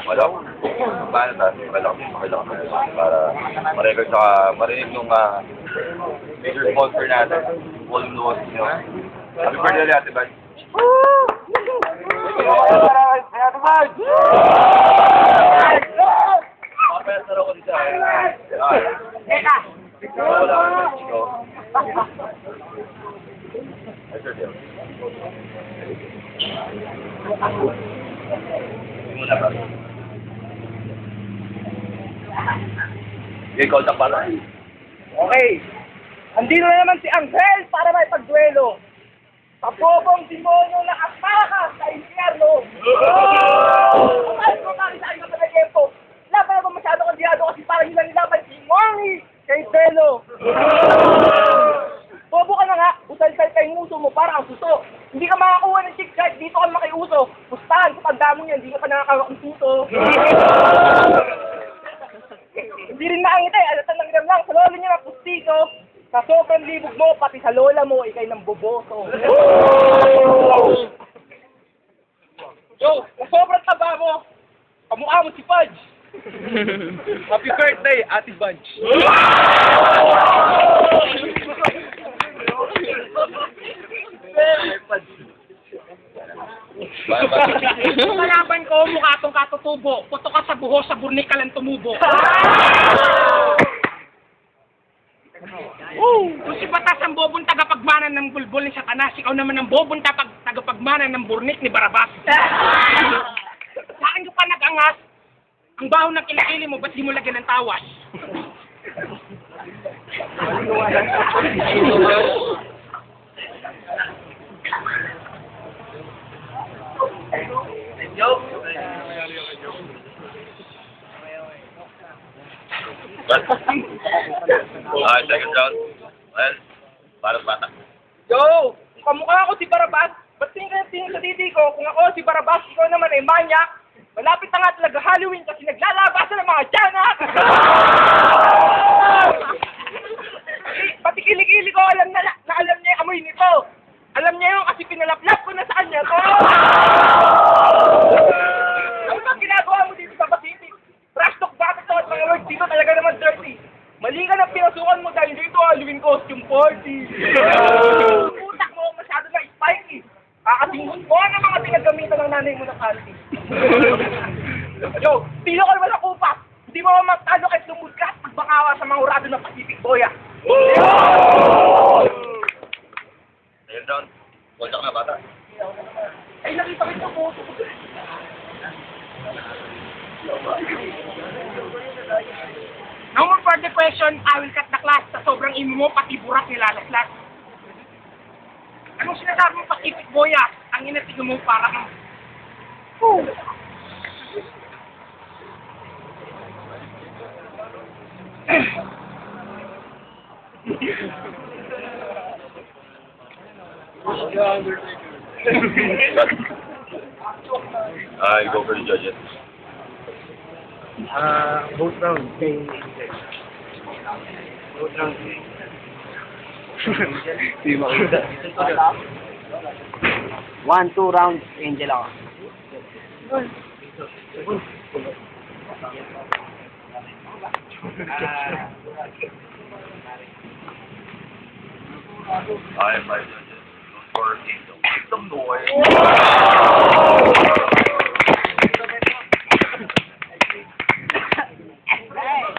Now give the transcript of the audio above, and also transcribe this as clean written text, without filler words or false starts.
Wala. Paano na? Pakilak para ma-record sa marinig yung major sponsor natin. Volume Luwas nyo. Happy birthday ulit, Ate Bad. Ate Bad! Mapesaro ko dito. Teka! Wala ka naman, Chico. Ay, sir, Dale. Muna ba? Ikaw na pala. Okay. Andito na naman si Angel para may pagduelo. Sa bobong demonyo na aspakas sa impyerno. Kapag ko kami sa akin na pag-tempo, laban ako masyado kandiado kasi parang nilang nilaban si Mongi kay Delo. Bobo ka na nga, usal-sal ka yung uso mo para ang suso. Hindi ka makakuha ng chick kahit dito ka makiuso. Pustahan, kapag damo niya, hindi ka pa nakakawak ng suso. Hindi rin naangitay, alatan ng gram lang, sa lolo niya ng pustito. Sa sobrang libog mo, pati sa lola mo, ikay ng boboso. Yo, sa sobrang taba mo, kamukha mo si Fudge. Happy birthday, Ate Bunch. Kalaban ko, mukha tong katutubo. Puto ka sa buho, sa burnik ka lang tumubo. Kung si Batas ang bobong tagapagmana ng bulbul ni Satanas, ikaw naman ang bobong tagapagmana ng burnik ni Barabas. Sa akin ka pa nag-angas, ang baho ng kilikili mo, ba't di mo lagyan ng tawas? Second round. Well, para bata. Yo, kung kamukha ako si Barabas, ba't tingin sa didi ko, kung ako si Barabas, ikaw naman ay manyak. Malapit na nga talaga Halloween kasi naglalabasan ng mga tiyanak! Pati kilikili ko, alam na alam niya yung amoy nito. Alam niya yung kasi pinalaplap ko na sa kanya to. Ano ba ginagawa mo dito sa Basiti? Trash talk bakit to at mga words dito talaga naman dirty. Mali ka na pinasukan mo dahil dito Halloween costume party. Utak mo masyado na spiky. Kakatingin mo ang mga pinagamitan ng nanay mo ng panty. Yo, tilo ka naman sa kupas. Hindi mo magtalo kahit lumud ka at magbakawa sa mga urado ng Pacific Boya. Second round. Kontak na bata. Ay, nakita ko ito po. No more further question, I will cut the class. Sa sobrang imo mo, pati burak nilalaslas. Anong sinasabi mo Pacific Boya? Ang inatig mo para kang... You go for the judges. Both rounds kay Angel. Both rounds kay Hindi makita. 1-2 rounds, Angel ako. I am my judges. For Kingdom. Kingdom noise.